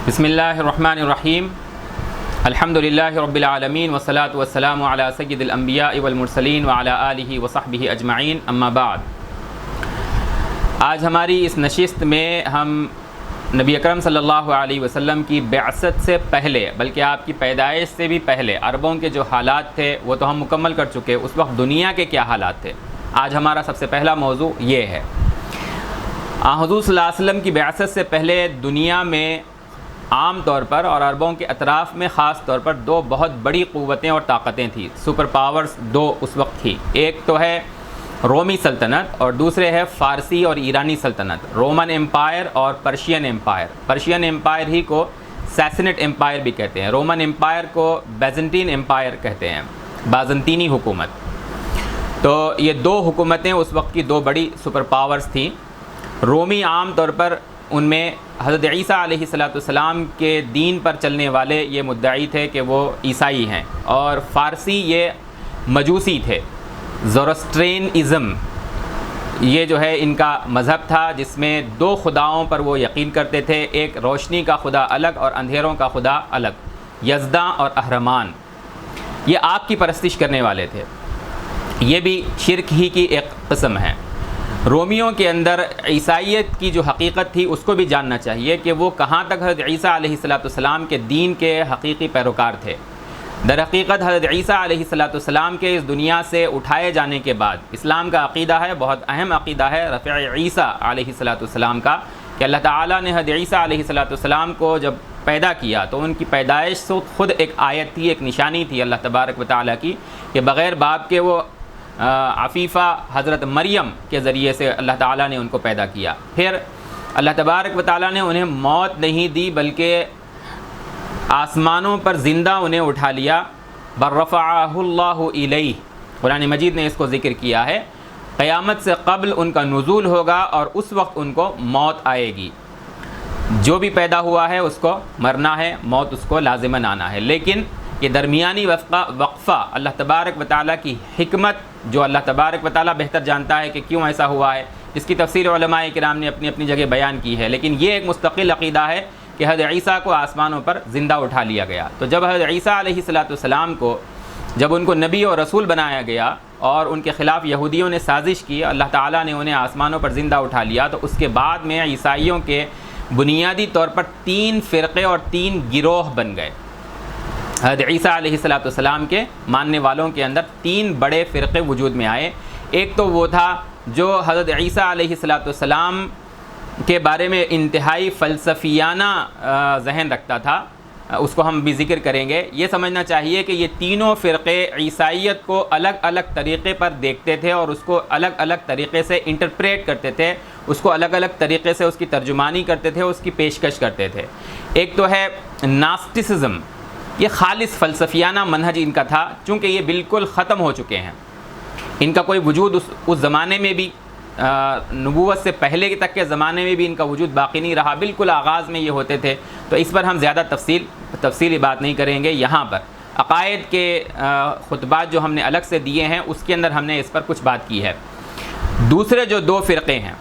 بسم اللہ الرحمن الرحیم الحمدللہ رب العالمین والصلاة والسلام علی سید الانبیاء والمرسلین وعلی آلہ وصحبہ اجمعین اما بعد۔ آج ہماری اس نشست میں ہم نبی اکرم صلی اللہ علیہ وسلم کی بعثت سے پہلے بلکہ آپ کی پیدائش سے بھی پہلے عربوں کے جو حالات تھے وہ تو ہم مکمل کر چکے، اس وقت دنیا کے کیا حالات تھے۔ آج ہمارا سب سے پہلا موضوع یہ ہے، حضور صلی اللہ علیہ وسلم کی بعثت سے پہلے دنیا میں عام طور پر اور عربوں کے اطراف میں خاص طور پر دو بہت بڑی قوتیں اور طاقتیں تھیں، سپر پاورز دو اس وقت تھی۔ ایک تو ہے رومی سلطنت اور دوسرے ہے فارسی اور ایرانی سلطنت، رومن امپائر اور پرشین امپائر۔ پرشین امپائر ہی کو سیسنٹ امپائر بھی کہتے ہیں، رومن امپائر کو بیزنٹین امپائر کہتے ہیں، بازنطینی حکومت۔ تو یہ دو حکومتیں اس وقت کی دو بڑی سپر پاورز تھیں۔ رومی عام طور پر ان میں حضرت عیسیٰ علیہ السلام کے دین پر چلنے والے یہ مدعی تھے کہ وہ عیسائی ہیں، اور فارسی یہ مجوسی تھے، زورسٹرینزم یہ جو ہے ان کا مذہب تھا، جس میں دو خداؤں پر وہ یقین کرتے تھے، ایک روشنی کا خدا الگ اور اندھیروں کا خدا الگ، یزداں اور اہرمان۔ یہ آگ کی پرستش کرنے والے تھے، یہ بھی شرک ہی کی ایک قسم ہے۔ رومیوں کے اندر عیسائیت کی جو حقیقت تھی اس کو بھی جاننا چاہیے کہ وہ کہاں تک حضرت عیسیٰ علیہ السلام کے دین کے حقیقی پیروکار تھے۔ در حقیقت حضرت عیسیٰ علیہ السلام کے اس دنیا سے اٹھائے جانے کے بعد اسلام کا عقیدہ ہے، بہت اہم عقیدہ ہے رفع عیسیٰ علیہ السلام کا، کہ اللہ تعالیٰ نے حضرت عیسیٰ علیہ السلام کو جب پیدا کیا تو ان کی پیدائش سے خود ایک آیت تھی، ایک نشانی تھی اللہ تبارک و تعالیٰ کی، کہ بغیر باپ کے وہ عفیفہ حضرت مریم کے ذریعے سے اللہ تعالیٰ نے ان کو پیدا کیا۔ پھر اللہ تبارک و تعالیٰ نے انہیں موت نہیں دی بلکہ آسمانوں پر زندہ انہیں اٹھا لیا، برفعہ اللہ الیہ، قرآن مجید نے اس کو ذکر کیا ہے۔ قیامت سے قبل ان کا نزول ہوگا اور اس وقت ان کو موت آئے گی۔ جو بھی پیدا ہوا ہے اس کو مرنا ہے، موت اس کو لازماً آنا ہے، لیکن یہ درمیانی وقفہ اللہ تبارک و تعالیٰ کی حکمت، جو اللہ تبارک و تعالیٰ بہتر جانتا ہے کہ کیوں ایسا ہوا ہے، اس کی تفسیر علماء کرام نے اپنی اپنی جگہ بیان کی ہے، لیکن یہ ایک مستقل عقیدہ ہے کہ حضرت عیسیٰ کو آسمانوں پر زندہ اٹھا لیا گیا۔ تو جب حضرت عیسیٰ علیہ السلام کو جب ان کو نبی اور رسول بنایا گیا اور ان کے خلاف یہودیوں نے سازش کی، اللہ تعالیٰ نے انہیں آسمانوں پر زندہ اٹھا لیا، تو اس کے بعد میں عیسائیوں کے بنیادی طور پر 3 فرقے اور 3 گروہ بن گئے۔ حضرت عیسیٰ علیہ السلام کے ماننے والوں کے اندر 3 بڑے فرقے وجود میں آئے۔ ایک تو وہ تھا جو حضرت عیسیٰ علیہ السلام کے بارے میں انتہائی فلسفیانہ ذہن رکھتا تھا، اس کو ہم بھی ذکر کریں گے۔ یہ سمجھنا چاہیے کہ یہ تینوں فرقے عیسائیت کو الگ الگ طریقے پر دیکھتے تھے اور اس کو الگ الگ طریقے سے انٹرپریٹ کرتے تھے، اس کو الگ الگ طریقے سے اس کی ترجمانی کرتے تھے، اس کی پیشکش کرتے تھے۔ ایک تو ہے ناسٹسزم، یہ خالص فلسفیانہ منہج ان کا تھا، چونکہ یہ بالکل ختم ہو چکے ہیں، ان کا کوئی وجود اس زمانے میں بھی، نبوت سے پہلے تک کے زمانے میں بھی ان کا وجود باقی نہیں رہا، بالکل آغاز میں یہ ہوتے تھے۔ تو اس پر ہم زیادہ تفصیلی بات نہیں کریں گے یہاں پر۔ عقائد کے خطبات جو ہم نے الگ سے دیے ہیں اس کے اندر ہم نے اس پر کچھ بات کی ہے۔ دوسرے جو 2 فرقے ہیں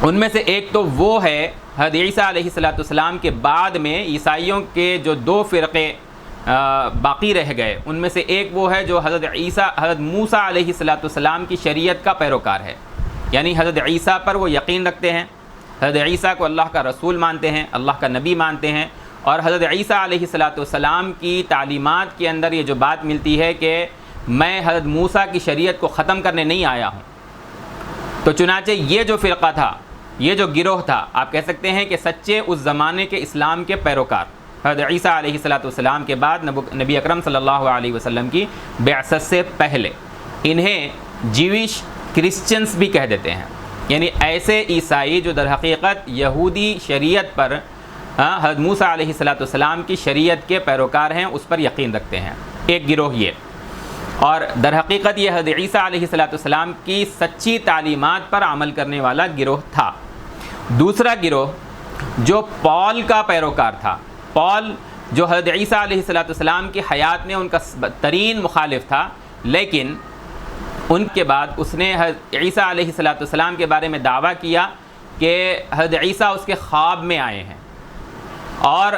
ان میں سے ایک تو وہ ہے حضرت عیسیٰ علیہ السلام کے بعد میں عیسائیوں کے جو 2 فرقے باقی رہ گئے، ان میں سے ایک وہ ہے جو حضرت موسیٰ علیہ السلام کی شریعت کا پیروکار ہے، یعنی حضرت عیسیٰ پر وہ یقین رکھتے ہیں، حضرت عیسیٰ کو اللہ کا رسول مانتے ہیں، اللہ کا نبی مانتے ہیں، اور حضرت عیسیٰ علیہ السلام کی تعلیمات کے اندر یہ جو بات ملتی ہے کہ میں حضرت موسیٰ کی شریعت کو ختم کرنے نہیں آیا ہوں۔ تو چنانچہ یہ جو فرقہ تھا، یہ جو گروہ تھا، آپ کہہ سکتے ہیں کہ سچے اس زمانے کے اسلام کے پیروکار، حضرت عیسیٰ علیہ السلام کے بعد نبی اکرم صلی اللہ علیہ وسلم کی بعثت سے پہلے، انہیں جیوش کرسچنز بھی کہہ دیتے ہیں، یعنی ایسے عیسائی جو در حقیقت یہودی شریعت پر، حضرت موسیٰ علیہ السلام کی شریعت کے پیروکار ہیں، اس پر یقین رکھتے ہیں۔ ایک گروہ یہ، اور در حقیقت یہ حضرت عیسیٰ علیہ السلام کی سچی تعلیمات پر عمل کرنے والا گروہ تھا۔ دوسرا گروہ جو پال کا پیروکار تھا، پال جو حضرت عیسیٰ علیہ السلام کی حیات میں ان کا ترین مخالف تھا، لیکن ان کے بعد اس نے حضرت عیسیٰ علیہ السلام کے بارے میں دعویٰ کیا کہ حضرت عیسیٰ اس کے خواب میں آئے ہیں، اور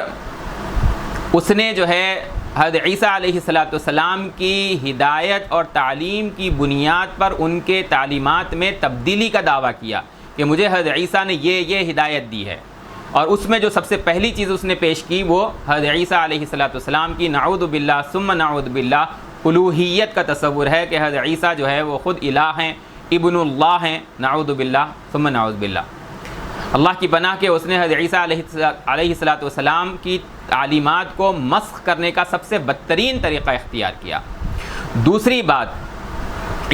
اس نے جو ہے حضرت عیسیٰ علیہ السلام کی ہدایت اور تعلیم کی بنیاد پر ان کے تعلیمات میں تبدیلی کا دعویٰ کیا کہ مجھے حضرت عیسیٰ نے یہ ہدایت دی ہے، اور اس میں جو سب سے پہلی چیز اس نے پیش کی وہ حضرت عیسیٰ علیہ السلام کی نعوذ باللہ ثم نعوذ باللہ الوہیت کا تصور ہے کہ حضرت عیسیٰ جو ہے وہ خود الہ ہیں، ابن اللہ ہیں، نعوذ باللہ ثم نعوذ باللہ۔ اللہ کی پناہ کہ اس نے حضرت عیسیٰ علیہ السلام کی تعلیمات کو مسخ کرنے کا سب سے بدترین طریقہ اختیار کیا۔ دوسری بات،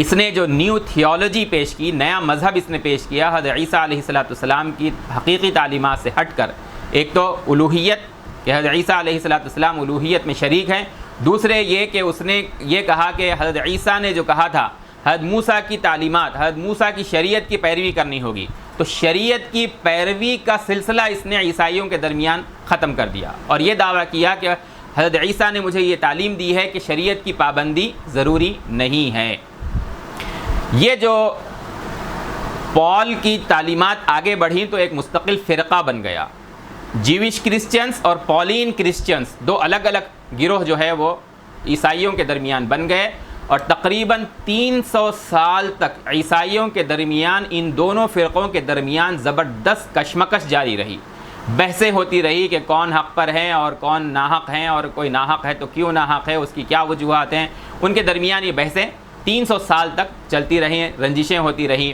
اس نے جو نیو تھیولوجی پیش کی، نیا مذہب اس نے پیش کیا حضرت عیسیٰ علیہ السلام کی حقیقی تعلیمات سے ہٹ کر۔ ایک تو الوہیت کہ حضرت عیسیٰ علیہ السلام الوہیت میں شریک ہیں، دوسرے یہ کہ اس نے یہ کہا کہ حضرت عیسیٰ نے جو کہا تھا حضرت موسیٰ کی تعلیمات، حضرت موسیٰ کی شریعت کی پیروی کرنی ہوگی، تو شریعت کی پیروی کا سلسلہ اس نے عیسائیوں کے درمیان ختم کر دیا، اور یہ دعویٰ کیا کہ حضرت عیسیٰ نے مجھے یہ تعلیم دی ہے کہ شریعت کی پابندی ضروری نہیں ہے۔ یہ جو پال کی تعلیمات آگے بڑھیں تو ایک مستقل فرقہ بن گیا، جیوش کرسچنز اور پولین کرسچنز، دو الگ الگ گروہ جو ہے وہ عیسائیوں کے درمیان بن گئے، اور تقریباً 300 سال تک عیسائیوں کے درمیان ان دونوں فرقوں کے درمیان زبردست کشمکش جاری رہی، بحثیں ہوتی رہی کہ کون حق پر ہیں اور کون ناحق ہیں، اور کوئی ناحق ہے تو کیوں ناحق ہے، اس کی کیا وجوہات ہیں۔ ان کے درمیان یہ بحثیں 300 سال تک چلتی رہیں، رنجشیں ہوتی رہیں۔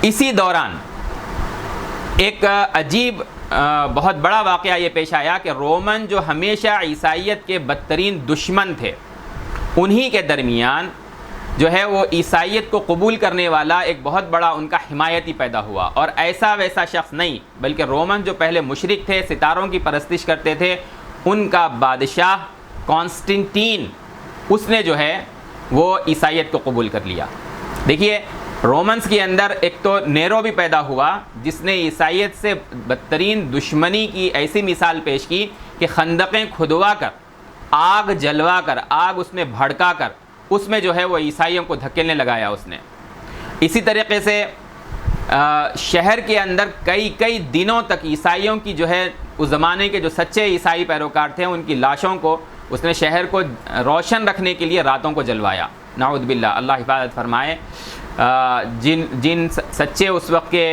اسی دوران ایک عجیب بہت بڑا واقعہ یہ پیش آیا کہ رومن جو ہمیشہ عیسائیت کے بدترین دشمن تھے، انہی کے درمیان جو ہے وہ عیسائیت کو قبول کرنے والا ایک بہت بڑا ان کا حمایتی پیدا ہوا، اور ایسا ویسا شخص نہیں بلکہ رومن جو پہلے مشرک تھے، ستاروں کی پرستش کرتے تھے، ان کا بادشاہ کانسٹنٹین، اس نے جو ہے وہ عیسائیت کو قبول کر لیا۔ دیکھیے رومنز کے اندر ایک تو نیرو بھی پیدا ہوا جس نے عیسائیت سے بدترین دشمنی کی ایسی مثال پیش کی کہ خندقیں کھدوا کر، آگ جلوا کر، آگ اس میں بھڑکا کر اس میں جو ہے وہ عیسائیوں کو دھکیلنے لگایا اس نے۔ اسی طریقے سے شہر کے اندر کئی دنوں تک عیسائیوں کی جو ہے اس زمانے کے جو سچے عیسائی پیروکار تھے ان کی لاشوں کو اس نے شہر کو روشن رکھنے کے لیے راتوں کو جلوایا، نعوذ باللہ، اللہ حفاظت فرمائے۔ جن سچے اس وقت کے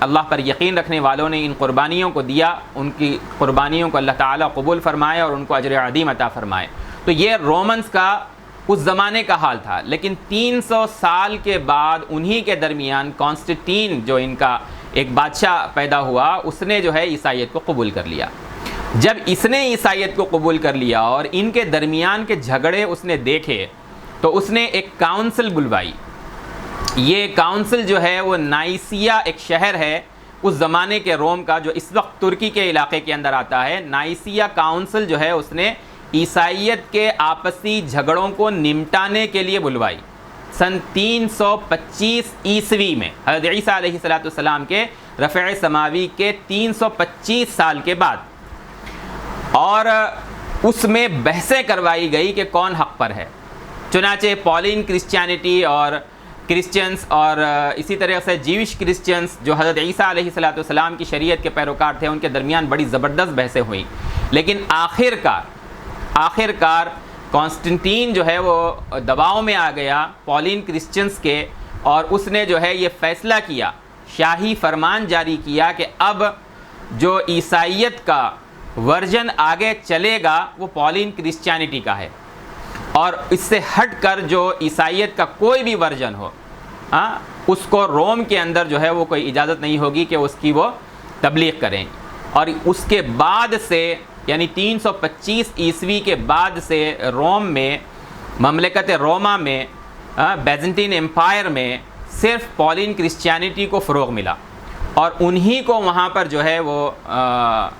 اللہ پر یقین رکھنے والوں نے ان قربانیوں کو دیا، ان کی قربانیوں کو اللہ تعالیٰ قبول فرمائے اور ان کو اجر عظیم عطا فرمائے۔ تو یہ رومنز کا اس زمانے کا حال تھا، لیکن 300 سال کے بعد انہی کے درمیان کانسٹنٹین جو ان کا ایک بادشاہ پیدا ہوا، اس نے جو ہے عیسائیت کو قبول کر لیا۔ جب اس نے عیسائیت کو قبول کر لیا اور ان کے درمیان کے جھگڑے اس نے دیکھے تو اس نے ایک کاؤنسل بلوائی۔ یہ کاؤنسل جو ہے وہ نائسیا ایک شہر ہے اس زمانے کے روم کا جو اس وقت ترکی کے علاقے کے اندر آتا ہے۔ نائسیا کاؤنسل جو ہے اس نے عیسائیت کے آپسی جھگڑوں کو نمٹانے کے لیے بلوائی سن 325 عیسوی میں، حضرت عیسیٰ علیہ السلام کے رفع سماوی کے 325 سال کے بعد، اور اس میں بحثیں کروائی گئی کہ کون حق پر ہے۔ چنانچہ پولین کرسچینٹی اور کرسچنز اور اسی طرح سے جیوش کرسچنز جو حضرت عیسیٰ علیہ السلام کی شریعت کے پیروکار تھے ان کے درمیان بڑی زبردست بحثیں ہوئیں، لیکن آخر کار کانسٹنٹین جو ہے وہ دباؤ میں آ گیا پولین کرسچنز کے، اور اس نے جو ہے یہ فیصلہ کیا، شاہی فرمان جاری کیا کہ اب جو عیسائیت کا ورژن آگے چلے گا وہ پولین کرسچینٹی کا ہے، اور اس سے ہٹ کر جو عیسائیت کا کوئی بھی ورژن ہو اس کو روم کے اندر جو ہے وہ کوئی اجازت نہیں ہوگی کہ اس کی وہ تبلیغ کریں۔ اور اس کے بعد سے یعنی 325 عیسوی کے بعد سے روم میں، مملکت روما میں، بیزنٹین امپائر میں صرف پولین کرسچینٹی کو فروغ ملا، اور انہی کو وہاں پر جو ہے وہ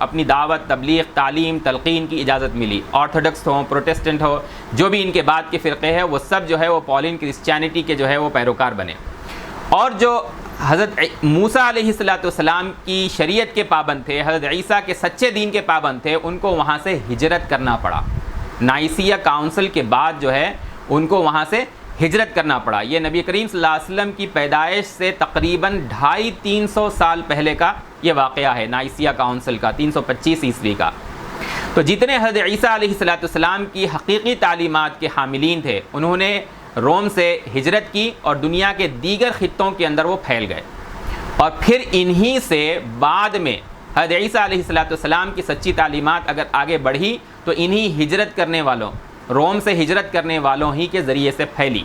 اپنی دعوت، تبلیغ، تعلیم، تلقین کی اجازت ملی۔ آرتھوڈکس ہوں، پروٹسٹنٹ ہو، جو بھی ان کے بعد کے فرقے ہیں وہ سب جو ہے وہ پولین کرسچینٹی کے جو ہے وہ پیروکار بنے۔ اور جو حضرت موسیٰ علیہ السلام کی شریعت کے پابند تھے، حضرت عیسیٰ کے سچے دین کے پابند تھے، ان کو وہاں سے ہجرت کرنا پڑا۔ نائسیا کاؤنسل کے بعد جو ہے ان کو وہاں سے ہجرت کرنا پڑا۔ یہ نبی کریم صلی اللہ علیہ وسلم کی پیدائش سے تقریباً 250-300 سال پہلے کا یہ واقعہ ہے، نائسیہ کاؤنسل کا، 325 عیسوی کا۔ تو جتنے حضرت عیسیٰ علیہ السلام کی حقیقی تعلیمات کے حاملین تھے، انہوں نے روم سے ہجرت کی اور دنیا کے دیگر خطوں کے اندر وہ پھیل گئے، اور پھر انہی سے بعد میں حضرت عیسیٰ علیہ السلام کی سچی تعلیمات اگر آگے بڑھی تو انہی ہجرت کرنے والوں، روم سے ہجرت کرنے والوں ہی کے ذریعے سے پھیلی۔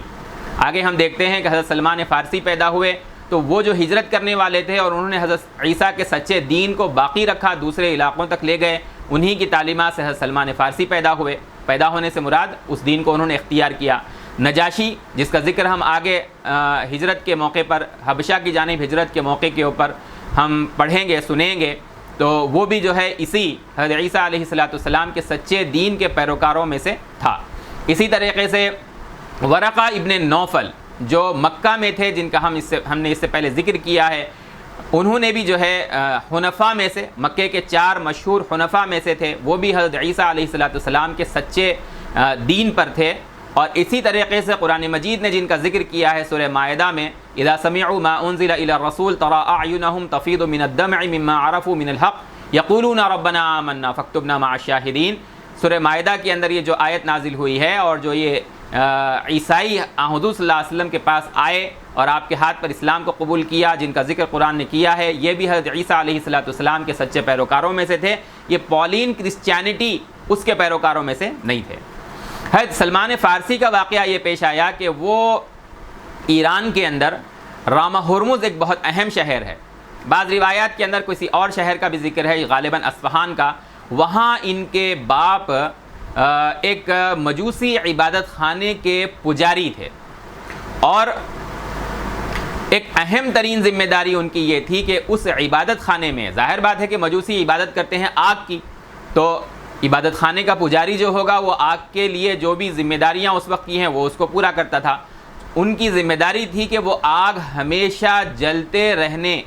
آگے ہم دیکھتے ہیں کہ حضرت سلمان فارسی پیدا ہوئے تو وہ جو ہجرت کرنے والے تھے اور انہوں نے حضرت عیسیٰ کے سچے دین کو باقی رکھا، دوسرے علاقوں تک لے گئے، انہی کی تعلیمات سے حضرت سلمان فارسی پیدا ہوئے۔ پیدا ہونے سے مراد اس دین کو انہوں نے اختیار کیا۔ نجاشی، جس کا ذکر ہم آگے ہجرت کے موقع پر، حبشہ کی جانب ہجرت کے موقع کے اوپر ہم پڑھیں گے، سنیں گے، تو وہ بھی جو ہے اسی حضرت عیسیٰ علیہ السلام کے سچے دین کے پیروکاروں میں سے تھا۔ اسی طریقے سے ورقہ ابن نوفل جو مکہ میں تھے، جن کا ہم نے اس سے پہلے ذکر کیا ہے، انہوں نے بھی جو ہے حنفاء میں سے، مکے کے 4 مشہور حنفاء میں سے تھے، وہ بھی حضرت عیسیٰ علیہ السلام کے سچے دین پر تھے۔ اور اسی طریقے سے قرآن مجید نے جن کا ذکر کیا ہے سورہ مائدہ میں، اذا سمعوا ما انزل الى الرسول ترى اعینهم تفیض من الدمع مما عرفوا من الحق یقولون ربنا آمنا فاکتبنا مع الشاہدین۔ سورہ مائدہ کے اندر یہ جو آیت نازل ہوئی ہے، اور جو یہ عیسائی حضور صلی اللہ علیہ وسلم کے پاس آئے اور آپ کے ہاتھ پر اسلام کو قبول کیا، جن کا ذکر قرآن نے کیا ہے، یہ بھی حضرت عیسیٰ علیہ السلام کے سچے پیروکاروں میں سے تھے۔ یہ پولین کرسچینٹی اس کے پیروکاروں میں سے نہیں تھے۔ حضرت سلمان فارسی کا واقعہ یہ پیش آیا کہ وہ ایران کے اندر رامہ ہرمز ایک بہت اہم شہر ہے، بعض روایات کے اندر کسی اور شہر کا بھی ذکر ہے، غالباً اصفہان کا۔ وہاں ان کے باپ ایک مجوسی عبادت خانے کے پجاری تھے، اور ایک اہم ترین ذمہ داری ان کی یہ تھی کہ اس عبادت خانے میں، ظاہر بات ہے کہ مجوسی عبادت کرتے ہیں آگ کی، تو عبادت خانے کا پجاری جو ہوگا وہ آگ کے لیے جو بھی ذمہ داریاں اس وقت کی ہیں وہ اس کو پورا کرتا تھا۔ ان کی ذمہ داری تھی کہ وہ آگ ہمیشہ جلتے رہنے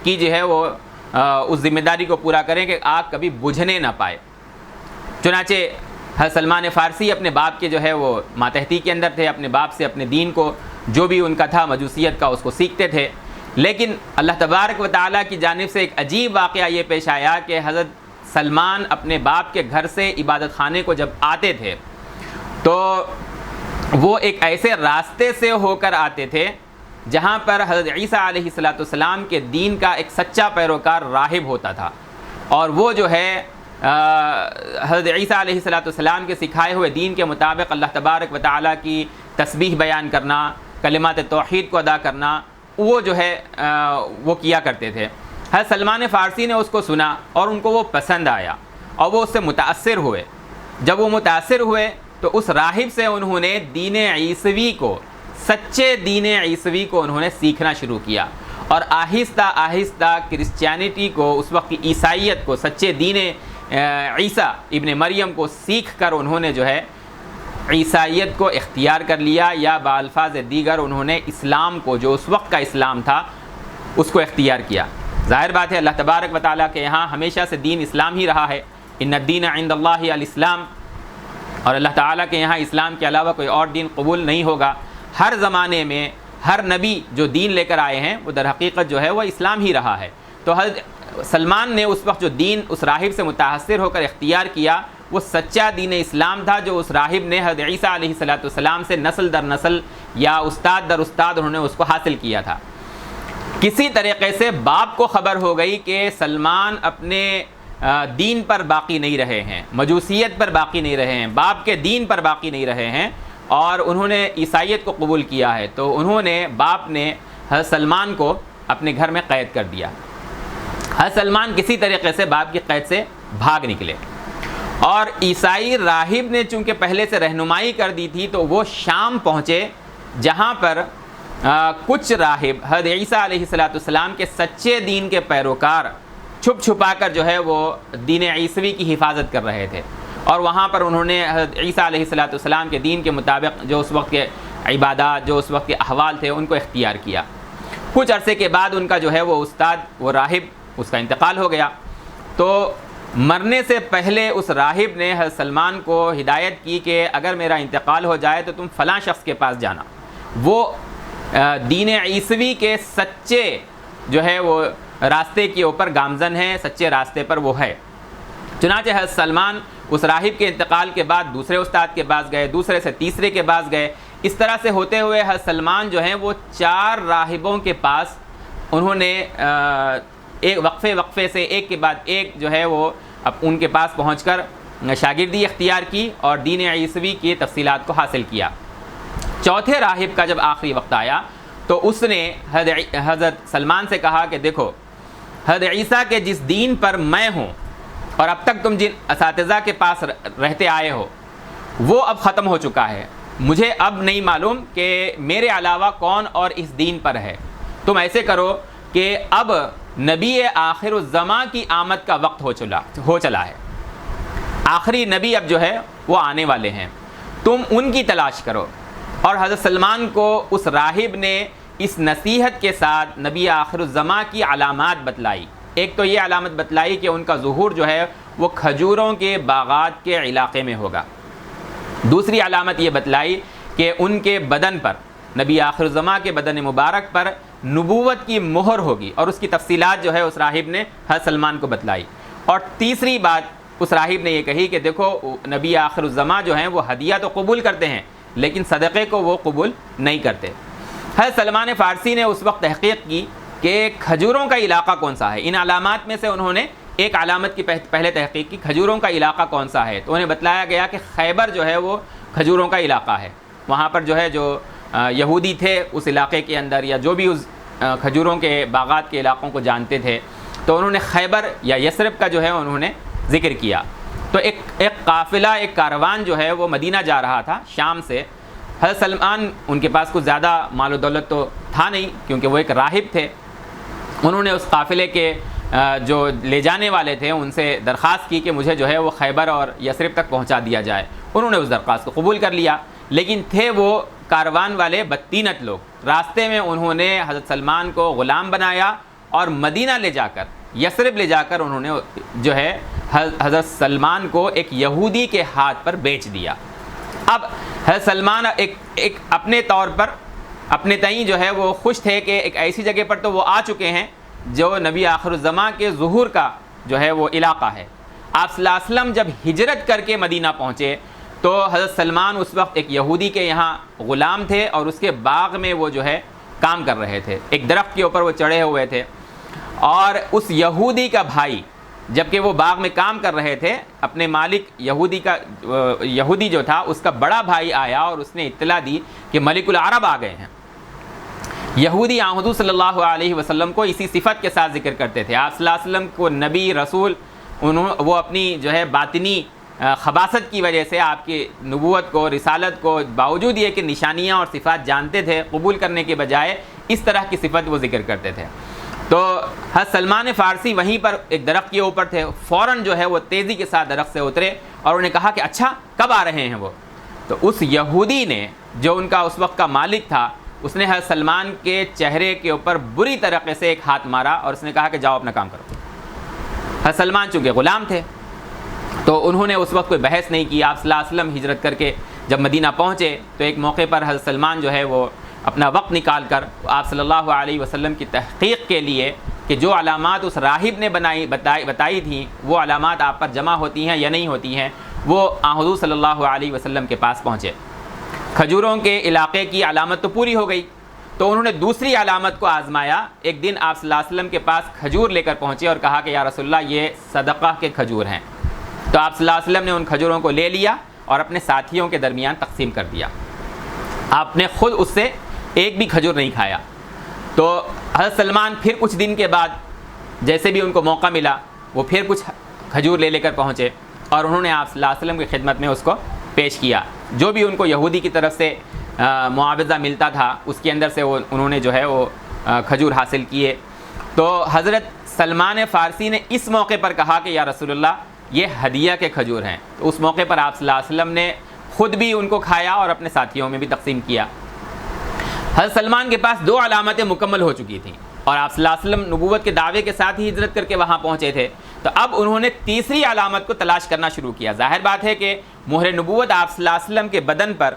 کی جو ہے وہ اس ذمہ داری کو پورا کریں کہ آگ کبھی بجھنے نہ پائے۔ چنانچہ حضرت سلمان فارسی اپنے باپ کے جو ہے وہ ماتحتی کے اندر تھے، اپنے باپ سے اپنے دین کو جو بھی ان کا تھا مجوسیت کا اس کو سیکھتے تھے۔ لیکن اللہ تبارک و تعالیٰ کی جانب سے ایک عجیب واقعہ یہ پیش آیا کہ حضرت سلمان اپنے باپ کے گھر سے عبادت خانے کو جب آتے تھے تو وہ ایک ایسے راستے سے ہو کر آتے تھے جہاں پر حضرت عیسیٰ علیہ السلام کے دین کا ایک سچا پیروکار راہب ہوتا تھا، اور وہ جو ہے حضرت عیسیٰ علیہ السلام کے سکھائے ہوئے دین کے مطابق اللہ تبارک و تعالیٰ کی تسبیح بیان کرنا، کلمات توحید کو ادا کرنا، وہ جو ہے وہ کیا کرتے تھے۔ حضرت سلمان فارسی نے اس کو سنا اور ان کو وہ پسند آیا اور وہ اس سے متاثر ہوئے۔ جب وہ متاثر ہوئے تو اس راہب سے انہوں نے دین عیسوی کو، سچے دین عیسوی کو انہوں نے سیکھنا شروع کیا، اور آہستہ آہستہ کرسچینٹی کو، اس وقت کی عیسائیت کو، سچے دین عیسیٰ ابن مریم کو سیکھ کر انہوں نے جو ہے عیسائیت کو اختیار کر لیا، یا بالفاظ دیگر انہوں نے اسلام کو، جو اس وقت کا اسلام تھا، اس کو اختیار کیا۔ ظاہر بات ہے اللہ تبارک و تعالیٰ کے یہاں ہمیشہ سے دین اسلام ہی رہا ہے، ان الدین عند اللہ الاسلام، اور اللہ تعالیٰ کے یہاں اسلام کے علاوہ کوئی اور دین قبول نہیں ہوگا۔ ہر زمانے میں ہر نبی جو دین لے کر آئے ہیں وہ در حقیقت جو ہے وہ اسلام ہی رہا ہے۔ تو حضرت سلمان نے اس وقت جو دین اس راہب سے متاثر ہو کر اختیار کیا وہ سچا دین اسلام تھا، جو اس راہب نے حضرت عیسیٰ علیہ السلام سے نسل در نسل یا استاد در استاد انہوں نے اس کو حاصل کیا تھا۔ کسی طریقے سے باپ کو خبر ہو گئی کہ سلمان اپنے دین پر باقی نہیں رہے ہیں، مجوسیت پر باقی نہیں رہے ہیں، باپ کے دین پر باقی نہیں رہے ہیں، اور انہوں نے عیسائیت کو قبول کیا ہے، تو انہوں نے، باپ نے حضرت سلمان کو اپنے گھر میں قید کر دیا۔ حضرت سلمان کسی طریقے سے باپ کی قید سے بھاگ نکلے، اور عیسائی راہب نے چونکہ پہلے سے رہنمائی کر دی تھی تو وہ شام پہنچے، جہاں پر کچھ راہب حضرت عیسیٰ علیہ السلام کے سچے دین کے پیروکار چھپ چھپا کر جو ہے وہ دین عیسوی کی حفاظت کر رہے تھے، اور وہاں پر انہوں نے حضرت عیسیٰ علیہ السلام کے دین کے مطابق جو اس وقت کے عبادات، جو اس وقت کے احوال تھے، ان کو اختیار کیا۔ کچھ عرصے کے بعد ان کا جو ہے وہ استاد، وہ راہب، اس کا انتقال ہو گیا، تو مرنے سے پہلے اس راہب نے حضرت سلمان کو ہدایت کی کہ اگر میرا انتقال ہو جائے تو تم فلاں شخص کے پاس جانا، وہ دین عیسوی کے سچے جو ہے وہ راستے کے اوپر گامزن ہے، سچے راستے پر وہ ہے۔ چنانچہ حضرت سلمان اس راہب کے انتقال کے بعد دوسرے استاد کے پاس گئے، دوسرے سے تیسرے کے پاس گئے، اس طرح سے ہوتے ہوئے حضرت سلمان جو ہیں وہ 4 راہبوں کے پاس انہوں نے ایک وقفے سے ایک کے بعد ایک جو ہے وہ اب ان کے پاس پہنچ کر شاگردی اختیار کی اور دین عیسوی کی تفصیلات کو حاصل کیا۔ چوتھے راہب کا جب آخری وقت آیا تو اس نے حضرت سلمان سے کہا کہ دیکھو، حضرت عیسیٰ کے جس دین پر میں ہوں اور اب تک تم جن اساتذہ کے پاس رہتے آئے ہو وہ اب ختم ہو چکا ہے، مجھے اب نہیں معلوم کہ میرے علاوہ کون اور اس دین پر ہے۔ تم ایسے کرو کہ اب نبی آخر الزماں کی آمد کا وقت ہو چلا ہے، آخری نبی اب جو ہے وہ آنے والے ہیں، تم ان کی تلاش کرو۔ اور حضرت سلمان کو اس راہب نے اس نصیحت کے ساتھ نبی آخر الزماں کی علامات بتلائی۔ ایک تو یہ علامت بتلائی کہ ان کا ظہور جو ہے وہ کھجوروں کے باغات کے علاقے میں ہوگا۔ دوسری علامت یہ بتلائی کہ ان کے بدن پر، نبی آخر الزماں کے بدن مبارک پر نبوت کی مہر ہوگی، اور اس کی تفصیلات جو ہے اس راہب نے حضرت سلمان کو بتلائی۔ اور تیسری بات اس راہب نے یہ کہی کہ دیکھو، نبی آخر الزماں جو ہیں وہ ہدیہ تو قبول کرتے ہیں لیکن صدقے کو وہ قبول نہیں کرتے۔ حضرت سلمان فارسی نے اس وقت تحقیق کی کہ کھجوروں کا علاقہ کون سا ہے۔ ان علامات میں سے انہوں نے ایک علامت کی پہلے تحقیق کی، کھجوروں کا علاقہ کون سا ہے، تو انہیں بتلایا گیا کہ خیبر جو ہے وہ کھجوروں کا علاقہ ہے۔ وہاں پر جو ہے جو یہودی تھے اس علاقے کے اندر، یا جو بھی اس کھجوروں کے باغات کے علاقوں کو جانتے تھے، تو انہوں نے خیبر یا یثرب کا جو ہے انہوں نے ذکر کیا۔ تو ایک قافلہ، ایک کاروان جو ہے وہ مدینہ جا رہا تھا شام سے۔ حضرت سلمان، ان کے پاس کچھ زیادہ مال و دولت تو تھا نہیں کیونکہ وہ ایک راہب تھے، انہوں نے اس قافلے کے جو لے جانے والے تھے ان سے درخواست کی کہ مجھے جو ہے وہ خیبر اور یثرب تک پہنچا دیا جائے۔ انہوں نے اس درخواست کو قبول کر لیا، لیکن تھے وہ کاروان والے بدطینت لوگ۔ راستے میں انہوں نے حضرت سلمان کو غلام بنایا اور مدینہ لے جا کر، یثرب لے جا کر انہوں نے جو ہے حضرت سلمان کو ایک یہودی کے ہاتھ پر بیچ دیا۔ اب حضرت سلمان ایک اپنے طور پر اپنے تئیں جو ہے وہ خوش تھے کہ ایک ایسی جگہ پر تو وہ آ چکے ہیں جو نبی آخر الزماں کے ظہور کا جو ہے وہ علاقہ ہے۔ آپ صلی اللہ علیہ وسلم جب ہجرت کر کے مدینہ پہنچے تو حضرت سلمان اس وقت ایک یہودی کے یہاں غلام تھے اور اس کے باغ میں وہ جو ہے کام کر رہے تھے، ایک درخت کے اوپر وہ چڑھے ہوئے تھے، اور اس یہودی کا بھائی جبکہ وہ باغ میں کام کر رہے تھے، اپنے مالک یہودی جو تھا اس کا بڑا بھائی آیا اور اس نے اطلاع دی کہ ملک العرب آ گئے ہیں۔ یہودی حضور صلی اللہ علیہ وسلم کو اسی صفت کے ساتھ ذکر کرتے تھے۔ آپ صلی اللہ علیہ وسلم کو نبی رسول، وہ اپنی جو ہے باطنی خباثت کی وجہ سے آپ کی نبوت کو، رسالت کو، باوجود یہ کہ نشانیاں اور صفات جانتے تھے، قبول کرنے کے بجائے اس طرح کی صفت وہ ذکر کرتے تھے۔ تو حضرت سلمان فارسی وہیں پر ایک درخت کے اوپر تھے، فوراً جو ہے وہ تیزی کے ساتھ درخت سے اترے اور انہیں کہا کہ اچھا کب آ رہے ہیں وہ؟ تو اس یہودی نے جو ان کا اس وقت کا مالک تھا، اس نے حضرت سلمان کے چہرے کے اوپر بری طریقے سے ایک ہاتھ مارا اور اس نے کہا کہ جاؤ اپنا کام کرو۔ حضرت سلمان چونکہ غلام تھے تو انہوں نے اس وقت کوئی بحث نہیں کی۔ آپ صلی اللہ علیہ وسلم ہجرت کر کے جب مدینہ پہنچے تو ایک موقع پر حضرت سلمان جو ہے وہ اپنا وقت نکال کر آپ صلی اللہ علیہ وسلم کی تحقیق کے لیے کہ جو علامات اس راہب نے بتائی تھیں وہ علامات آپ پر جمع ہوتی ہیں یا نہیں ہوتی ہیں، وہ حضور صلی اللہ علیہ وسلم کے پاس پہنچے۔ کھجوروں کے علاقے کی علامت تو پوری ہو گئی، تو انہوں نے دوسری علامت کو آزمایا۔ ایک دن آپ صلی اللہ علیہ وسلم کے پاس کھجور لے کر پہنچے اور کہا کہ یا رسول اللہ یہ صدقہ کے کھجور ہیں۔ تو آپ صلی اللہ علیہ وسلم نے ان کھجوروں کو لے لیا اور اپنے ساتھیوں کے درمیان تقسیم کر دیا۔ آپ نے خود اس سے ایک بھی کھجور نہیں کھایا۔ تو حضرت سلمان پھر کچھ دن کے بعد جیسے بھی ان کو موقع ملا وہ پھر کچھ کھجور لے کر پہنچے اور انہوں نے آپ صلی اللہ علیہ وسلم کی خدمت میں اس کو پیش کیا۔ جو بھی ان کو یہودی کی طرف سے معاوضہ ملتا تھا اس کے اندر سے انہوں نے جو ہے وہ کھجور حاصل کیے۔ تو حضرت سلمان فارسی نے اس موقع پر کہا کہ یا رسول اللہ یہ ہدیہ کے کھجور ہیں۔ تو اس موقع پر آپ صلی اللہ علیہ وسلم نے خود بھی ان کو کھایا اور اپنے ساتھیوں میں بھی تقسیم کیا۔ حضرت سلمان کے پاس دو علامتیں مکمل ہو چکی تھیں۔ اور آپ صلی اللہ علیہ وسلم نبوت کے دعوے کے ساتھ ہی ہجرت کر کے وہاں پہنچے تھے. تو اب انہوں نے تیسری علامت کو تلاش کرنا شروع کیا. ظاہر بات ہے کہ مہر نبوت آپ صلی اللہ علیہ وسلم کے بدن پر،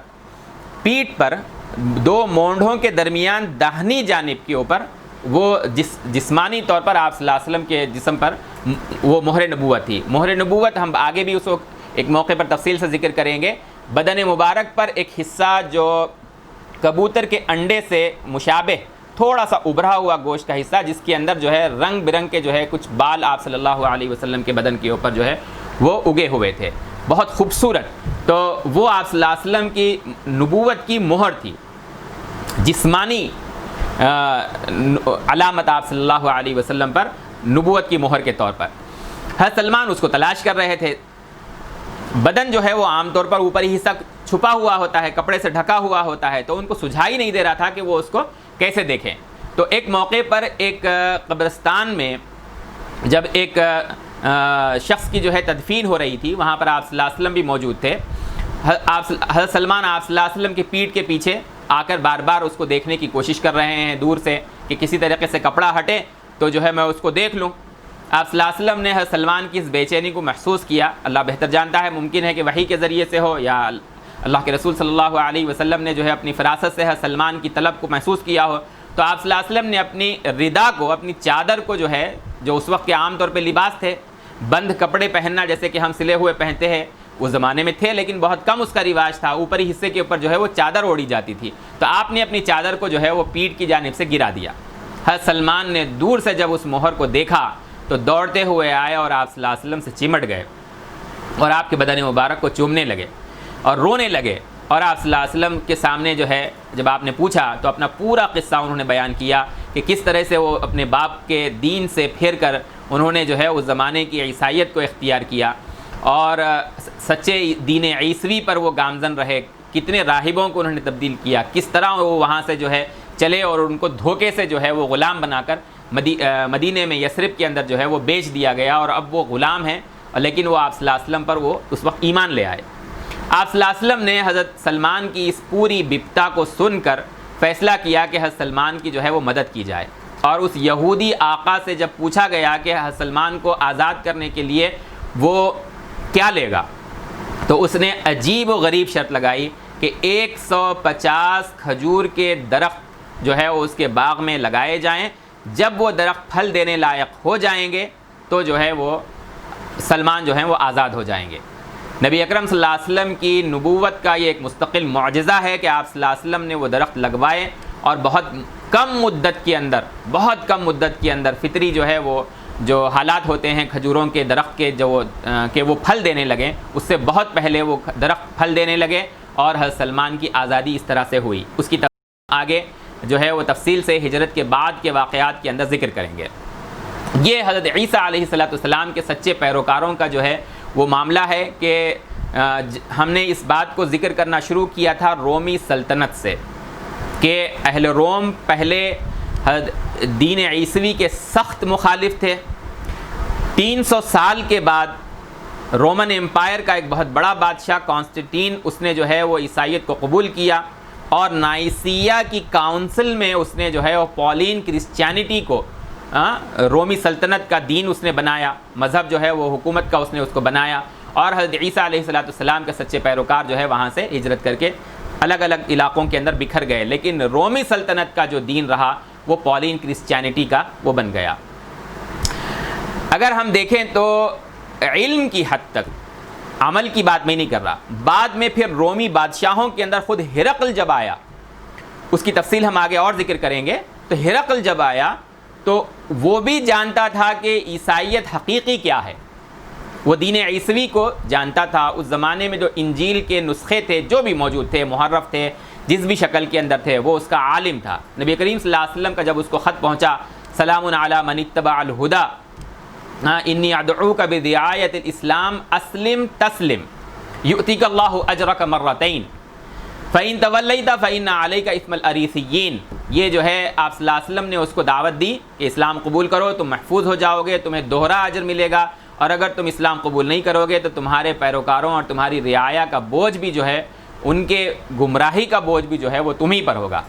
پیٹھ پر، دو مونڈھوں کے درمیان داہنی جانب کے اوپر وہ جسمانی طور پر آپ صلی اللہ علیہ وسلم کے جسم پر وہ مہر نبوت تھی. مہر نبوت ہم آگے بھی اس وقت ایک موقع پر تفصیل سے ذکر کریں گے. بدن مبارک پر ایک حصہ جو کبوتر کے انڈے سے مشابہ تھوڑا سا ابھرا ہوا گوشت کا حصہ، جس کے اندر جو ہے رنگ برنگ کے جو ہے کچھ بال آپ صلی اللہ علیہ وسلم کے بدن کے اوپر جو ہے وہ اگے ہوئے تھے، بہت خوبصورت. تو وہ آپ صلی اللہ علیہ وسلم کی نبوت کی مہر تھی، جسمانی علامت آپ صلی اللہ علیہ وسلم پر نبوت کی مہر کے طور پر. حضرت سلمان اس کو تلاش کر رہے تھے. بدن جو ہے وہ عام طور پر اوپری حصہ چھپا ہوا ہوتا ہے، کپڑے سے ڈھکا ہوا ہوتا ہے، تو ان کو سجھائی نہیں دے رہا تھا کہ وہ اس کو کیسے دیکھیں. تو ایک موقع پر ایک قبرستان میں جب ایک شخص کی جو ہے تدفین ہو رہی تھی، وہاں پر آپ صلی اللہ علیہ وسلم بھی موجود تھے. حضرت سلمان آپ صلی اللہ علیہ وسلم کی پیٹھ کے پیچھے آ کر بار بار اس کو دیکھنے کی کوشش کر رہے ہیں دور سے، کہ کسی طریقے سے کپڑا ہٹے تو جو ہے میں اس کو دیکھ لوں. آپ صلی اللہ علیہ وسلم نے حضرت سلمان کی اس بے چینی کو محسوس کیا. اللہ بہتر جانتا ہے، ممکن ہے کہ وحی کے ذریعے سے ہو، یا اللہ کے رسول صلی اللہ علیہ وسلم نے جو ہے اپنی فراست سے حضرت سلمان کی طلب کو محسوس کیا ہو. تو آپ صلی اللہ علیہ وسلم نے اپنی ردا کو، اپنی چادر کو جو ہے، جو اس وقت کے عام طور پہ لباس تھے، بند کپڑے پہننا جیسے کہ ہم سلے ہوئے پہنتے ہیں، اس زمانے میں تھے لیکن بہت کم اس کا رواج تھا، اوپری حصے کے اوپر جو ہے وہ چادر اوڑھی جاتی تھی. تو آپ نے اپنی چادر کو جو ہے وہ پیٹھ کی جانب سے گرا دیا. حضرت سلمان نے دور سے جب اس مہر کو دیکھا تو دوڑتے ہوئے آئے اور آپ صلی اللہ علیہ وسلم سے چمٹ گئے اور آپ کے بدن مبارک کو چومنے لگے اور رونے لگے. اور آپ صلی اللہ علیہ وسلم کے سامنے جو ہے جب آپ نے پوچھا تو اپنا پورا قصہ انہوں نے بیان کیا کہ کس طرح سے وہ اپنے باپ کے دین سے پھر کر انہوں نے جو ہے اس زمانے کی عیسائیت کو اختیار کیا اور سچے دین عیسوی پر وہ گامزن رہے. کتنے راہبوں کو انہوں نے تبدیل کیا، کس طرح وہ وہاں سے جو ہے چلے اور ان کو دھوکے سے جو ہے وہ غلام بنا کر مدینے میں یثرب کے اندر جو ہے وہ بیچ دیا گیا، اور اب وہ غلام ہیں لیکن وہ آپ صلی اللہ علیہ وسلم پر وہ اس وقت ایمان لے آئے. آپ صلی اللہ علیہ وسلم نے حضرت سلمان کی اس پوری بپتا کو سن کر فیصلہ کیا کہ حضرت سلمان کی جو ہے وہ مدد کی جائے. اور اس یہودی آقا سے جب پوچھا گیا کہ حضرت سلمان کو آزاد کرنے کے لیے وہ کیا لے گا، تو اس نے عجیب و غریب شرط لگائی کہ 150 کھجور کے درخت جو ہے وہ اس کے باغ میں لگائے جائیں. جب وہ درخت پھل دینے لائق ہو جائیں گے تو جو ہے وہ سلمان جو ہیں وہ آزاد ہو جائیں گے. نبی اکرم صلی اللہ علیہ وسلم کی نبوت کا یہ ایک مستقل معجزہ ہے کہ آپ صلی اللہ علیہ وسلم نے وہ درخت لگوائے اور بہت کم مدت کے اندر فطری جو ہے وہ جو حالات ہوتے ہیں کھجوروں کے درخت کے جو کہ وہ پھل دینے لگے، اس سے بہت پہلے وہ درخت پھل دینے لگے اور حضرت سلمان کی آزادی اس طرح سے ہوئی. اس کی آگے جو ہے وہ تفصیل سے ہجرت کے بعد کے واقعات کے اندر ذکر کریں گے. یہ حضرت عیسیٰ علیہ السلام کے سچے پیروکاروں کا جو ہے وہ معاملہ ہے کہ ہم نے اس بات کو ذکر کرنا شروع کیا تھا رومی سلطنت سے کہ اہل روم پہلے دین عیسوی کے سخت مخالف تھے. 300 سال کے بعد رومن امپائر کا ایک بہت بڑا بادشاہ کانسٹنٹین، اس نے جو ہے وہ عیسائیت کو قبول کیا اور نائسیہ کی کاؤنسل میں اس نے جو ہے وہ پولین کرسچینٹی کو رومی سلطنت کا دین اس نے بنایا، مذہب جو ہے وہ حکومت کا اس نے اس کو بنایا. اور حضرت عیسیٰ علیہ السلام کے سچے پیروکار جو ہے وہاں سے ہجرت کر کے الگ الگ علاقوں کے اندر بکھر گئے، لیکن رومی سلطنت کا جو دین رہا وہ پولین کرسچینٹی کا وہ بن گیا. اگر ہم دیکھیں تو علم کی حد تک، عمل کی بات میں نہیں کر رہا، بعد میں پھر رومی بادشاہوں کے اندر خود ہرقل جب آیا، اس کی تفصیل ہم آگے اور ذکر کریں گے. تو ہرقل جب آیا تو وہ بھی جانتا تھا کہ عیسائیت حقیقی کیا ہے، وہ دین عیسوی کو جانتا تھا. اس زمانے میں جو انجیل کے نسخے تھے جو بھی موجود تھے، محرف تھے، جس بھی شکل کے اندر تھے، وہ اس کا عالم تھا. نبی کریم صلی اللہ علیہ وسلم کا جب اس کو خط پہنچا، سلام علی من اتبع الہدی انی ادعوک بدعایت الاسلام اسلم تسلم یؤتیک اللہ اجرک مرتین فإن تولیت فإن علیک اسم الأریثیین. یہ جو ہے آپ صلی اللہ علیہ وسلم نے اس کو دعوت دی کہ اسلام قبول کرو، تم محفوظ ہو جاؤ گے، تمہیں دوہرا اجر ملے گا، اور اگر تم اسلام قبول نہیں کرو گے تو تمہارے پیروکاروں اور تمہاری رعایا کا بوجھ بھی جو ہے، ان کے گمراہی کا بوجھ بھی جو ہے وہ تم ہی پر ہوگا.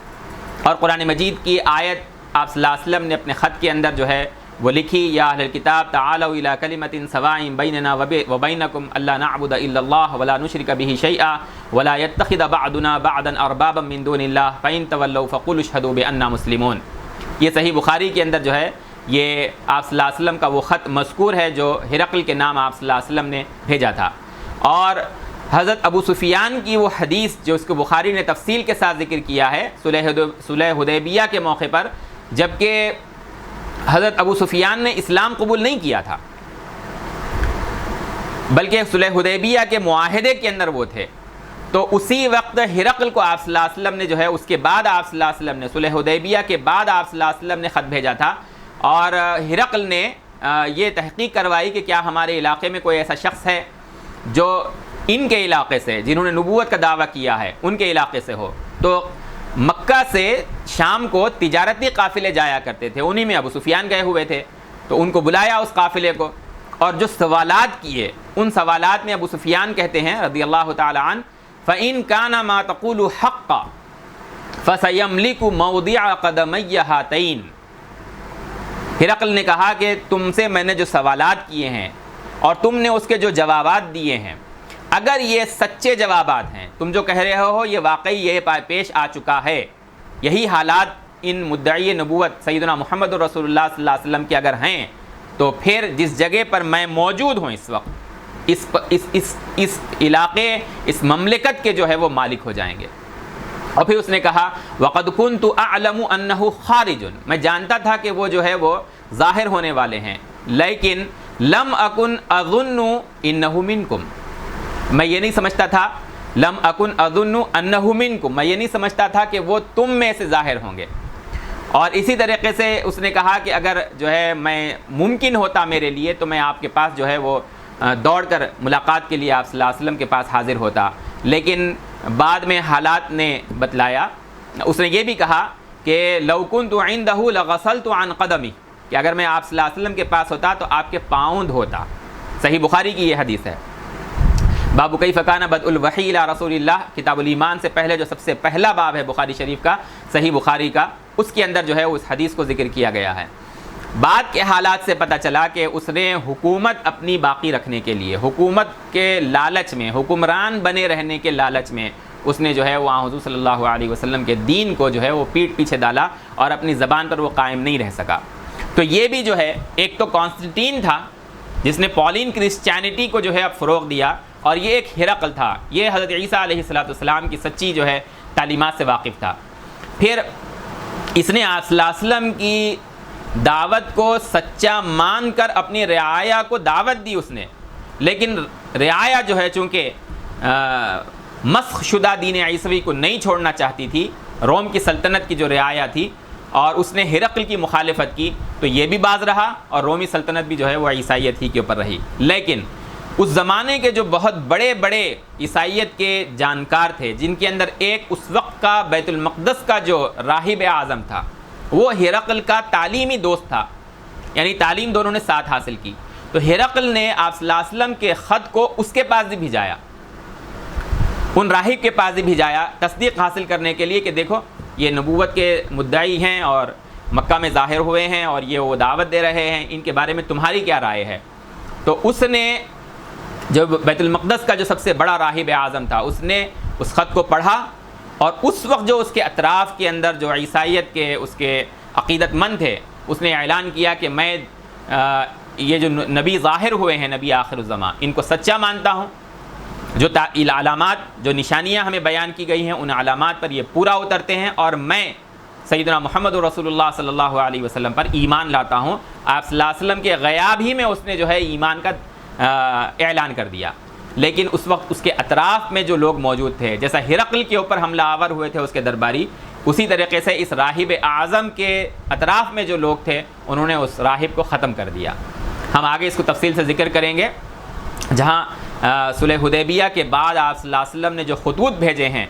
اور قرآن مجید کی آیت آپ صلی اللہ علیہ وسلم نے اپنے خط کے اندر جو ہے وہ لکھی، یا اہل الکتاب تعالوا الی کلمۃ سواء بیننا وبینکم الا نعبد الا اللہ ولا نشرک بہ شیئا ولا یتخذ بعضنا بعضا اربابا من دون اللہ فإن تولوا فقولوا اشہدوا بأننا مسلمون۔ یہ صحیح بخاری کے اندر جو ہے یہ آپ صلی اللہ علیہ وسلم کا وہ خط مذکور ہے جو ہرقل کے نام آپ صلی اللہ علیہ وسلم نے بھیجا تھا۔ اور حضرت ابو سفیان کی وہ حدیث جو اس کو بخاری نے تفصیل کے ساتھ ذکر کیا ہے صلح حدیبیہ کے موقع پر، جبکہ حضرت ابو سفیان نے اسلام قبول نہیں کیا تھا بلکہ صلح حدیبیہ کے معاہدے کے اندر وہ تھے، تو اسی وقت ہرقل کو آپ صلی اللہ علیہ وسلم نے جو ہے اس کے بعد آپ صلی اللہ علیہ وسلم نے صلح حدیبیہ کے بعد آپ صلی اللہ علیہ وسلم نے خط بھیجا تھا، اور ہرقل نے یہ تحقیق کروائی کہ کیا ہمارے علاقے میں کوئی ایسا شخص ہے جو ان کے علاقے سے، جنہوں نے نبوت کا دعویٰ کیا ہے ان کے علاقے سے ہو۔ تو مکہ سے شام کو تجارتی قافلے جایا کرتے تھے، انہی میں ابو سفیان گئے ہوئے تھے، تو ان کو بلایا اس قافلے کو، اور جو سوالات کیے ان سوالات میں ابو سفیان کہتے ہیں رضی اللہ تعالی عنہ فَإِن كَانَ مَا تَقُولُ حَقًّا فَسَيَمْلِكُ مَوْضِعَ قَدَمَيَّ هَاتَيْنِ۔ ہرقل نے کہا کہ تم سے میں نے جو سوالات کیے ہیں اور تم نے اس کے جو جوابات دیے ہیں، اگر یہ سچے جوابات ہیں، تم جو کہہ رہے ہو یہ واقعی یہ پیش آ چکا ہے، یہی حالات ان مدعی نبوت سیدنا محمد رسول اللہ صلی اللہ علیہ وسلم کے اگر ہیں، تو پھر جس جگہ پر میں موجود ہوں اس وقت اس علاقے، اس مملکت کے جو ہے وہ مالک ہو جائیں گے۔ اور پھر اس نے کہا وَقَدْ كُنْتُ أَعْلَمُ أَنَّهُ خَارِجٌ، میں جانتا تھا کہ وہ جو ہے وہ ظاہر ہونے والے ہیں، لیکن لم اکن اظن انہ منکم، میں یہ نہیں سمجھتا تھا، لم اکن اظن انہ منکم، میں یہ نہیں سمجھتا تھا کہ وہ تم میں سے ظاہر ہوں گے۔ اور اسی طریقے سے اس نے کہا کہ اگر جو ہے میں ممکن ہوتا میرے لیے تو میں آپ کے پاس جو ہے وہ دوڑ کر ملاقات کے لیے آپ صلی اللہ علیہ وسلم کے پاس حاضر ہوتا، لیکن بعد میں حالات نے بتلایا، اس نے یہ بھی کہا کہ لو كنت عنده لغسلت عن قدمی، کہ اگر میں آپ صلی اللہ علیہ وسلم کے پاس ہوتا تو آپ کے پاؤں دھوتا۔ صحیح بخاری کی یہ حدیث ہے۔ باب کیف کان بدء الوحی الی رسول اللہ، کتاب الایمان سے پہلے جو سب سے پہلا باب ہے بخاری شریف کا، صحیح بخاری کا، اس کے اندر جو ہے اس حدیث کو ذکر کیا گیا ہے۔ بعد کے حالات سے پتہ چلا کہ اس نے حکومت اپنی باقی رکھنے کے لیے، حکومت کے لالچ میں، حکمران بنے رہنے کے لالچ میں، اس نے جو ہے وہ حضور صلی اللہ علیہ وسلم کے دین کو جو ہے وہ پیٹ پیچھے ڈالا اور اپنی زبان پر وہ قائم نہیں رہ سکا۔ تو یہ بھی جو ہے ایک تو کانسٹنٹین تھا جس نے پولین کرسچینٹی کو جو ہے اب فروغ دیا، اور یہ ایک ہرقل تھا، یہ حضرت عیسیٰ علیہ السلام کی سچی جو ہے تعلیمات سے واقف تھا۔ پھر اس نے آپ صلی اللہ علیہ وسلم کی دعوت کو سچا مان کر اپنی رعایا کو دعوت دی اس نے، لیکن رعایا جو ہے چونکہ مسخ شدہ دین عیسوی کو نہیں چھوڑنا چاہتی تھی، روم کی سلطنت کی جو رعایا تھی، اور اس نے ہرقل کی مخالفت کی، تو یہ بھی باز رہا اور رومی سلطنت بھی جو ہے وہ عیسائیت ہی کے اوپر رہی۔ لیکن اس زمانے کے جو بہت بڑے بڑے عیسائیت کے جانکار تھے، جن کے اندر ایک اس وقت کا بیت المقدس کا جو راہب اعظم تھا، وہ ہرقل کا تعلیمی دوست تھا، یعنی تعلیم دونوں نے ساتھ حاصل کی، تو ہرقل نے آپ صلی اللہ علیہ وسلم کے خط کو اس کے پاس بھی بھیجایا، ان راہب کے پاس بھی بھیجایا تصدیق حاصل کرنے کے لیے کہ دیکھو یہ نبوت کے مدعی ہیں اور مکہ میں ظاہر ہوئے ہیں اور یہ وہ دعوت دے رہے ہیں، ان کے بارے میں تمہاری کیا رائے ہے؟ تو اس نے جو بیت المقدس کا جو سب سے بڑا راہب اعظم تھا، اس نے اس خط کو پڑھا، اور اس وقت جو اس کے اطراف کے اندر جو عیسائیت کے اس کے عقیدت مند تھے، اس نے اعلان کیا کہ میں یہ جو نبی ظاہر ہوئے ہیں، نبی آخر الزمان، ان کو سچا مانتا ہوں، جو علامات جو نشانیاں ہمیں بیان کی گئی ہیں ان علامات پر یہ پورا اترتے ہیں، اور میں سیدنا محمد رسول اللہ صلی اللہ علیہ وسلم پر ایمان لاتا ہوں۔ آپ صلی اللہ علیہ وسلم کے غیاب ہی میں اس نے جو ہے ایمان کا اعلان کر دیا، لیکن اس وقت اس کے اطراف میں جو لوگ موجود تھے، جیسا ہرقل کے اوپر حملہ آور ہوئے تھے اس کے درباری، اسی طریقے سے اس راہب اعظم کے اطراف میں جو لوگ تھے انہوں نے اس راہب کو ختم کر دیا۔ ہم آگے اس کو تفصیل سے ذکر کریں گے، جہاں صلح حدیبیہ کے بعد آپ صلی اللہ علیہ وسلم نے جو خطوط بھیجے ہیں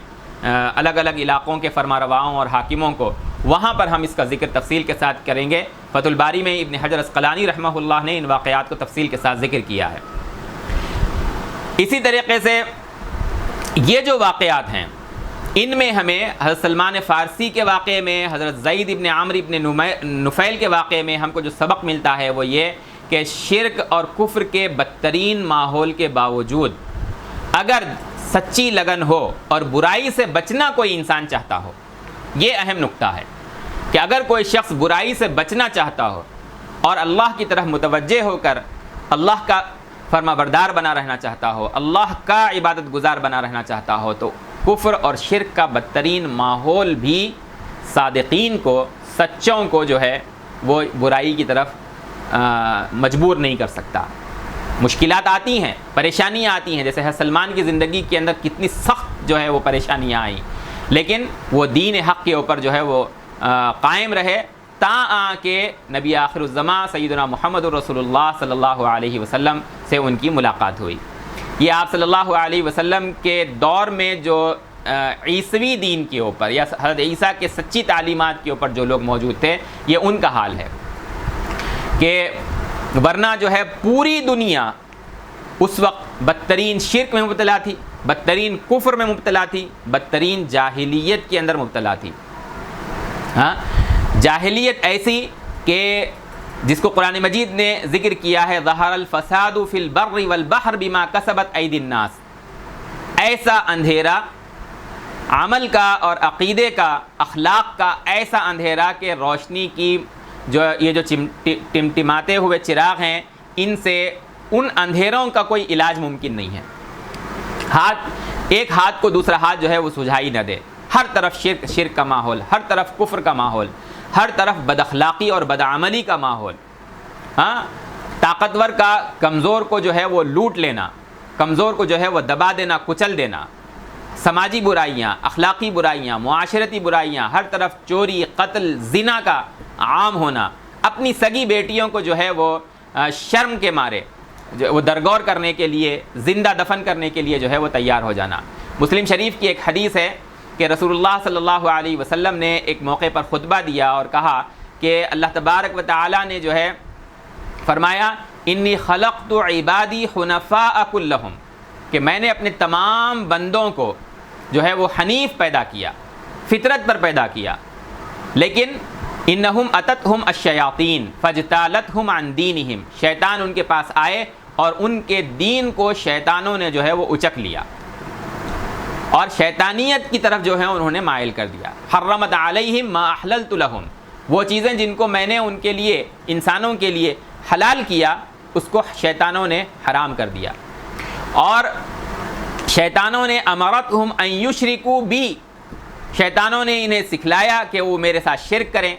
الگ الگ علاقوں کے فرمانرواؤں اور حاکموں کو، وہاں پر ہم اس کا ذکر تفصیل کے ساتھ کریں گے۔ فتح الباری میں ابن حجر عسقلانی رحمہ اللہ نے ان واقعات کو تفصیل کے ساتھ ذکر کیا ہے۔ اسی طریقے سے یہ جو واقعات ہیں ان میں ہمیں حضرت سلمان فارسی کے واقعے میں، حضرت زید ابن عمرو ابن نفیل کے واقعے میں ہم کو جو سبق ملتا ہے وہ یہ کہ شرک اور کفر کے بدترین ماحول کے باوجود اگر سچی لگن ہو اور برائی سے بچنا کوئی انسان چاہتا ہو، یہ اہم نقطہ ہے کہ اگر کوئی شخص برائی سے بچنا چاہتا ہو اور اللہ کی طرف متوجہ ہو کر اللہ کا فرما بردار بنا رہنا چاہتا ہو، اللہ کا عبادت گزار بنا رہنا چاہتا ہو، تو کفر اور شرک کا بدترین ماحول بھی صادقین کو، سچوں کو جو ہے وہ برائی کی طرف مجبور نہیں کر سکتا۔ مشکلات آتی ہیں، پریشانیاں آتی ہیں، جیسے حضرت سلمان کی زندگی کے اندر کتنی سخت جو ہے وہ پریشانیاں آئیں، لیکن وہ دین حق کے اوپر جو ہے وہ قائم رہے تا کہ نبی آخر الزماں سیدنا محمد رسول اللہ صلی اللہ علیہ وسلم سے ان کی ملاقات ہوئی۔ یہ آپ صلی اللہ علیہ وسلم کے دور میں جو عیسوی دین کے اوپر یا حضرت عیسیٰ کے سچی تعلیمات کے اوپر جو لوگ موجود تھے، یہ ان کا حال ہے کہ ورنہ جو ہے پوری دنیا اس وقت بدترین شرک میں مبتلا تھی، بدترین کفر میں مبتلا تھی، بدترین جاہلیت کے اندر مبتلا تھی۔ ہاں، جاہلیت ایسی کہ جس کو قرآن مجید نے ذکر کیا ہے، ظہر الفساد فی البر والبحر بما کسبت ایدی الناس، ایسا اندھیرا عمل کا اور عقیدے کا، اخلاق کا ایسا اندھیرا کہ روشنی کی یہ جو ٹمٹماتے ہوئے چراغ ہیں، ان سے ان اندھیروں کا کوئی علاج ممکن نہیں ہے۔ ایک ہاتھ کو دوسرا ہاتھ جو ہے وہ سجھائی نہ دے، ہر طرف شرک کا ماحول، ہر طرف کفر کا ماحول، ہر طرف بد اخلاقی اور بدعملی کا ماحول۔ ہاں، طاقتور کا کمزور کو جو ہے وہ لوٹ لینا، کمزور کو جو ہے وہ دبا دینا، کچل دینا، سماجی برائیاں، اخلاقی برائیاں، معاشرتی برائیاں، ہر طرف چوری، قتل، زنا کا عام ہونا، اپنی سگی بیٹیوں کو جو ہے وہ شرم کے مارے وہ درگور کرنے کے لیے، زندہ دفن کرنے کے لیے جو ہے وہ تیار ہو جانا۔ مسلم شریف کی ایک حدیث ہے کہ رسول اللہ صلی اللہ علیہ وسلم نے ایک موقع پر خطبہ دیا اور کہا کہ اللہ تبارک و تعالیٰ نے جو ہے فرمایا، انی خلقت عبادی حنفاء کلہم، کہ میں نے اپنے تمام بندوں کو جو ہے وہ حنیف پیدا کیا، فطرت پر پیدا کیا، لیکن انہم اتتہم الشیاطین فاجتالتہم عن دینہم، شیطان ان کے پاس آئے اور ان کے دین کو شیطانوں نے جو ہے وہ اچک لیا اور شیطانیت کی طرف جو ہے انہوں نے مائل کر دیا۔ حرمت علیہم ما احللت لہم، وہ چیزیں جن کو میں نے ان کے لیے، انسانوں کے لیے حلال کیا، اس کو شیطانوں نے حرام کر دیا۔ اور شیطانوں نے امرتہم ان یشرکوا بی، شیطانوں نے انہیں سکھلایا کہ وہ میرے ساتھ شرک کریں،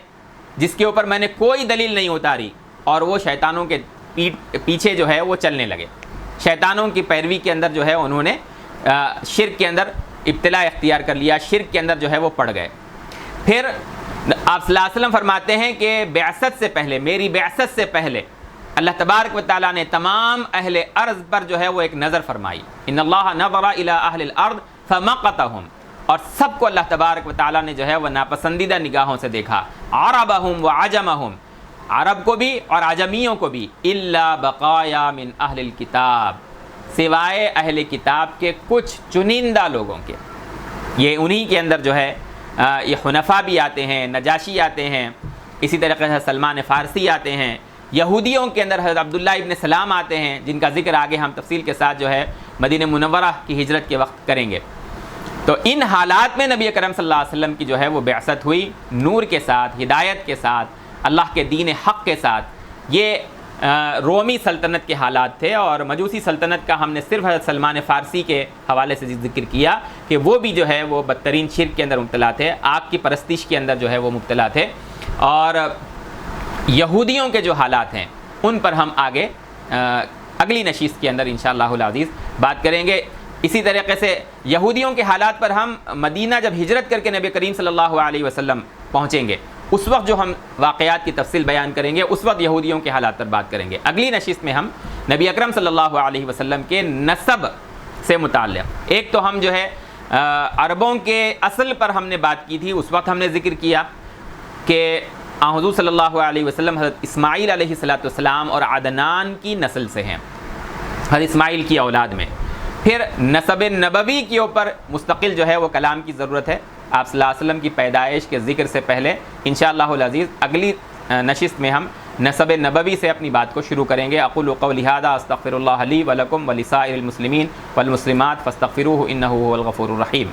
جس کے اوپر میں نے کوئی دلیل نہیں اتاری، اور وہ شیطانوں کے پیچھے جو ہے وہ چلنے لگے، شیطانوں کی پیروی کے اندر جو ہے انہوں نے شرک کے اندر ابتلا اختیار کر لیا، شرک کے اندر جو ہے وہ پڑ گئے۔ پھر آپ صلی اللہ علیہ وسلم فرماتے ہیں کہ بعثت سے پہلے، میری بعثت سے پہلے اللہ تبارک و تعالیٰ نے تمام اہل ارض پر جو ہے وہ ایک نظر فرمائی، ان اللہ نظر الی اہل الارض فمقتہم، اور سب کو اللہ تبارک و تعالیٰ نے جو ہے وہ ناپسندیدہ نگاہوں سے دیکھا، عربہم وعجمہم، عرب کو بھی اور عجمیوں کو بھی، الا بقایا من اہل الکتاب، سوائے اہل کتاب کے کچھ چنندہ لوگوں کے۔ یہ انہی کے اندر جو ہے یہ حنفاء بھی آتے ہیں، نجاشی آتے ہیں، اسی طریقے سے سلمان فارسی آتے ہیں، یہودیوں کے اندر حضرت عبداللہ ابن سلام آتے ہیں، جن کا ذکر آگے ہم تفصیل کے ساتھ جو ہے مدینہ منورہ کی ہجرت کے وقت کریں گے۔ تو ان حالات میں نبی اکرم صلی اللہ علیہ وسلم کی جو ہے وہ بعثت ہوئی، نور کے ساتھ، ہدایت کے ساتھ، اللہ کے دین حق کے ساتھ۔ یہ رومی سلطنت کے حالات تھے، اور مجوسی سلطنت کا ہم نے صرف حضرت سلمان فارسی کے حوالے سے ذکر کیا کہ وہ بھی جو ہے وہ بدترین شرک کے اندر مبتلا تھے، آگ کی پرستش کے اندر جو ہے وہ مبتلا تھے۔ اور یہودیوں کے جو حالات ہیں ان پر ہم آگے اگلی نشست کے اندر انشاءاللہ العزیز بات کریں گے۔ اسی طریقے سے یہودیوں کے حالات پر ہم مدینہ جب ہجرت کر کے نبی کریم صلی اللہ علیہ وسلم پہنچیں گے، اس وقت جو ہم واقعات کی تفصیل بیان کریں گے، اس وقت یہودیوں کے حالات پر بات کریں گے۔ اگلی نشست میں ہم نبی اکرم صلی اللہ علیہ وسلم کے نسب سے متعلق، ایک تو ہم جو ہے عربوں کے اصل پر ہم نے بات کی تھی، اس وقت ہم نے ذکر کیا کہ حضور صلی اللہ علیہ وسلم حضرت اسماعیل علیہ السلام اور عدنان کی نسل سے ہیں، حضرت اسماعیل کی اولاد میں۔ پھر نسب نبوی کے اوپر مستقل جو ہے وہ کلام کی ضرورت ہے، آپ صلی اللہ علیہ وسلم کی پیدائش کے ذکر سے پہلے۔ انشاءاللہ العزیز اگلی نشست میں ہم نسب نبوی سے اپنی بات کو شروع کریں گے۔ اقول قولی ھذا استغفر اللہ لی ولکم ولسائر المسلمین والمسلمات فاستغفروہ انہ ھو الغفور الرحیم۔